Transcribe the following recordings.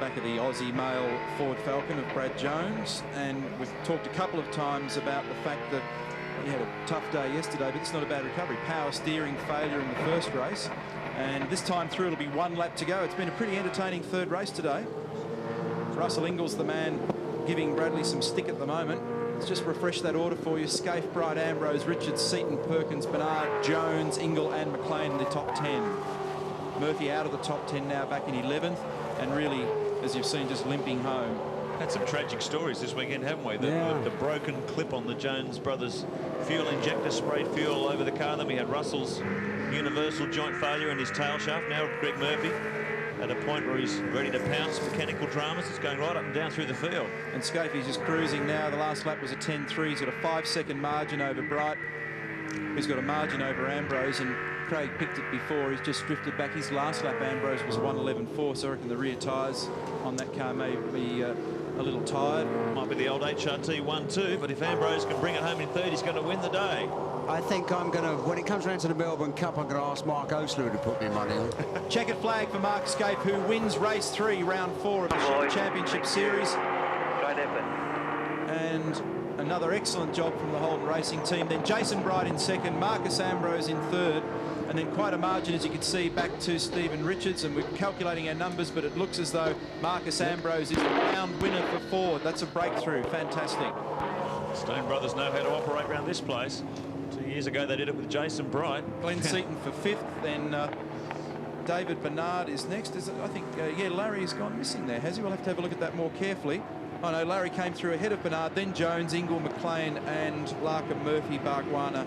back of the Aussie male Ford Falcon of Brad Jones, and we've talked a couple of times about the fact that he had a tough day yesterday, but it's not a bad recovery. Power steering failure in the first race, and this time through it'll be one lap to go. It's been a pretty entertaining third race today. Russell Ingall's the man giving Bradley some stick at the moment. Let's just refresh that order for you. Scaife, Bright, Ambrose, Richards, Seaton, Perkins, Bernard, Jones, Ingall and McLean in the top 10. Murphy out of the top 10 now, back in 11th, and really, as you've seen, just limping home. Had some tragic stories this weekend, haven't we? The broken clip on the Jones brothers fuel injector, sprayed fuel all over the car. Then we had Russell's universal joint failure in his tail shaft. Now Greg Murphy at a point where he's ready to pounce. Mechanical dramas. It's going right up and down through the field. And Scaife just cruising now. The last lap was a 10.3. He's got a 5-second margin over Bright. He's got a margin over Ambrose, and Craig picked it before. He's just drifted back. His last lap, Ambrose, was 1:11.4, so I reckon the rear tyres on that car may be a little tired. Might be the old HRT 1-2, but if Ambrose can bring it home in third, he's going to win the day. I think I'm going to, when it comes around to the Melbourne Cup, I'm going to ask Mark Osler to put me money on. Checkered flag for Mark Scaife, who wins race 3, round 4 of the Championship Series. And another excellent job from the Holden Racing team. Then Jason Bright in second, Marcus Ambrose in third, and then quite a margin, as you can see, back to Stephen Richards. And we're calculating our numbers, but it looks as though Marcus Ambrose is the round winner for Ford. That's a breakthrough. Fantastic. Stone brothers know how to operate around this place. 2 years ago they did it with Jason Bright. Glenn Seaton for 5th, then David Bernard is next. I think, yeah, Larry's gone missing there, has he? We'll have to have a look at that more carefully. Oh no, Larry came through ahead of Bernard, then Jones, Ingall, McLean and Larkham, Murphy, Bargwana,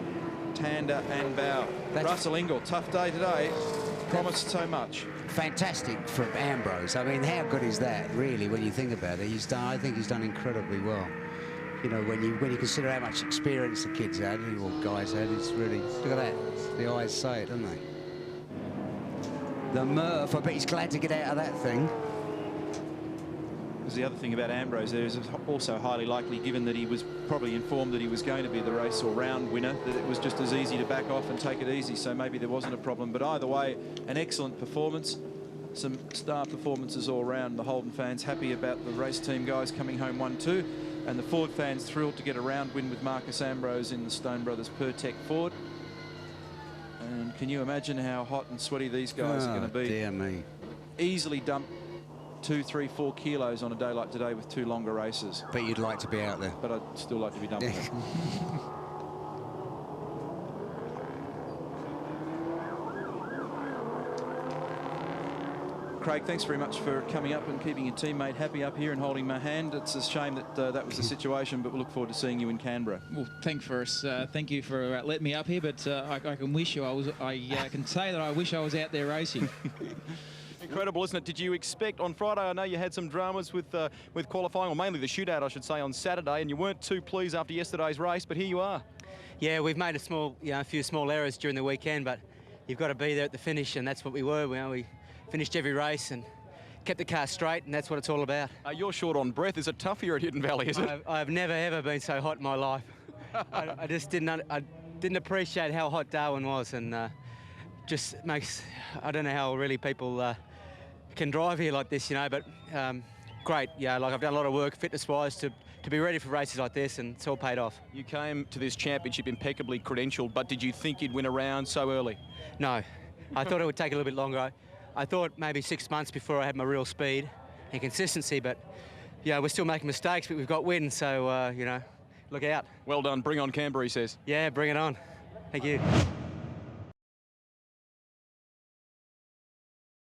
Tander and Bow. Russell Ingall, tough day today, promised so much. Fantastic from Ambrose. I mean, how good is that, really, when you think about it? I think he's done incredibly well. You know, when you consider how much experience the kids had, or guys had, it's really, look at that. The eyes say it, don't they? The Murph, I bet he's glad to get out of that thing. The other thing about Ambrose there is also highly likely, given that he was probably informed that he was going to be the race or round winner, that it was just as easy to back off and take it easy, so maybe there wasn't a problem. But either way, an excellent performance. Some star performances all round. The Holden fans happy about the race team guys coming home 1-2, and the Ford fans thrilled to get a round win with Marcus Ambrose in the Stone Brothers Pertec Ford. And can you imagine how hot and sweaty these guys are going to be? Dear me. Easily dumped 2, 3, 4 kilos on a day like today with 2 longer races. But you'd like to be out there. But I'd still like to be dumping it. Craig, thanks very much for coming up and keeping your teammate happy up here and holding my hand. It's a shame that that was the situation, but we'll look forward to seeing you in Canberra. Well, thank you for letting me up here, but I can wish you I can say that I wish I was out there racing. Incredible, isn't it? Did you expect on Friday? I know you had some dramas with qualifying, or mainly the shootout, I should say, on Saturday, and you weren't too pleased after yesterday's race, but here you are. Yeah, we've made a few small errors during the weekend, but you've got to be there at the finish, and that's what we were. We finished every race and kept the car straight, and that's what it's all about. You're short on breath. Is it tough here at Hidden Valley, is it? I've never, ever been so hot in my life. I just didn't appreciate how hot Darwin was, and just makes, I don't know how really people can drive here like this, you know, but great. Yeah, like I've done a lot of work fitness-wise to be ready for races like this, and it's all paid off. You came to this championship impeccably credentialed, but did you think you'd win a round so early? No, I thought it would take a little bit longer. I thought maybe 6 months before I had my real speed and consistency, but yeah, we're still making mistakes, but we've got wins, so you know, look out. Well done. Bring on Canberra, he says. Yeah, bring it on. Thank you.